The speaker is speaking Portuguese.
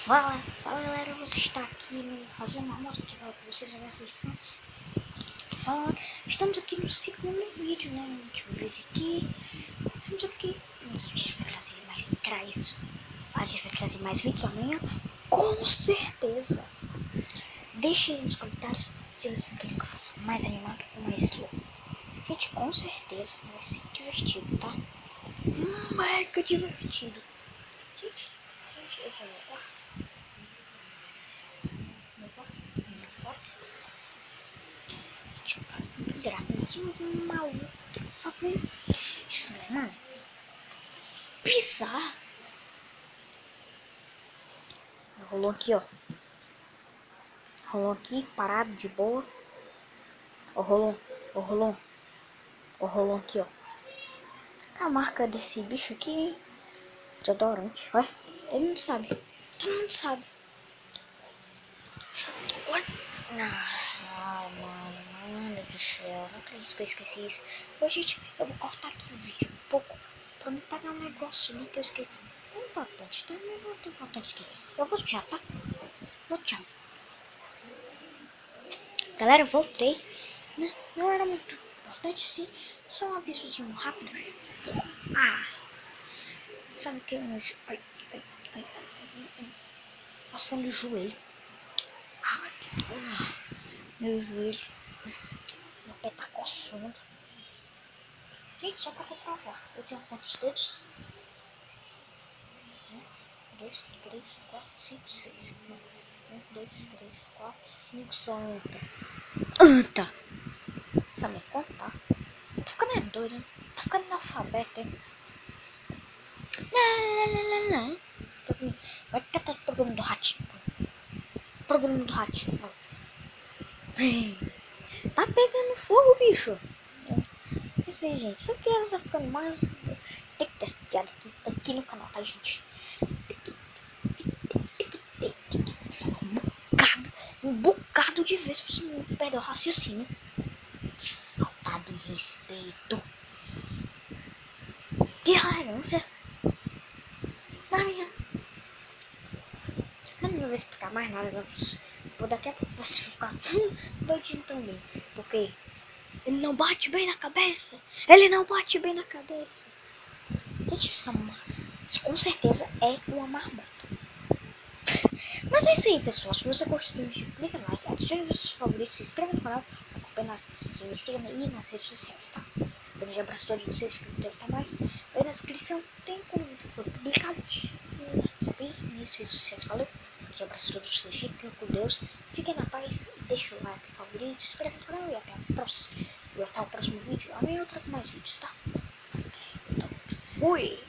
Fala galera, você está aqui no Fazendo Marmota, que fala com vocês agora 600. Fala, estamos aqui no segundo vídeo, né? No último vídeo aqui. Estamos aqui. Mas a gente vai trazer mais crais. A gente vai trazer mais vídeos amanhã, com certeza. Deixem aí nos comentários se vocês querem que eu faça mais animado ou mais slow. Gente, com certeza vai ser divertido, tá? Mega divertido. Gente, esse é o meu quarto. Deixa eu virar mais uma outra família. Isso não é nada. Pisar. Rolou aqui, ó. Rolou aqui, parado, de boa. Ó, rolou. Ó, rolou. Ó, rolou aqui, ó. A marca desse bicho aqui. Desodorante. Olha, ele não sabe. Todo mundo sabe. Olha. Mano do céu. Não acredito que eu esqueci isso. Ô, gente, eu vou cortar aqui o vídeo um pouco pra me pegar um negócio ali que eu esqueci. Não é importante, tá? Não é muito importante aqui. Eu vou já, tá? Vou tchau. Galera, eu voltei. Não era muito importante, sim. Só um avisozinho rápido. Sabe o que? Ai. Passando o joelho. Meu joelho. Meu pé tá coçando. Gente, só pra retravar. Eu tenho quantos dedos? 1, 2, 3, 4, 5, 6. 1, 2, 3, 4, 5. Só anta. Sabe contar? Tô ficando doido, né? Tô ficando analfabeto, hein? Não. Vai catar o programa do ratinho. Programa do ratinho. Tá pegando fogo, bicho. Isso aí, gente. Essa piada tá ficando mais. Tem que ter essa piada aqui no canal, tá, gente? Tem que falar um bocado de vezes pra você não perder o raciocínio. Que falta de respeito. Que arrogância. Eu não vou explicar mais nada. Vou daqui a pouco você ficar doidinho também. Porque ele não bate bem na cabeça. Gente, isso com certeza é uma marmota. Mas é isso aí, pessoal. Se você gostou do vídeo, clica no like, adicione os seus favoritos, se inscreva no canal, e me siga aí nas redes sociais, tá? Um grande abraço a todos vocês que não estão mais. Aí na descrição tem quando o vídeo for publicado. Sabe? Nas redes sociais. Falou? Um grande abraço a todos vocês. Fiquem com Deus. Fiquem na paz. Deixa o like, favorito, se inscreva no canal e até o próximo vídeo. Amanhã eu trago mais vídeos, tá? Então, fui!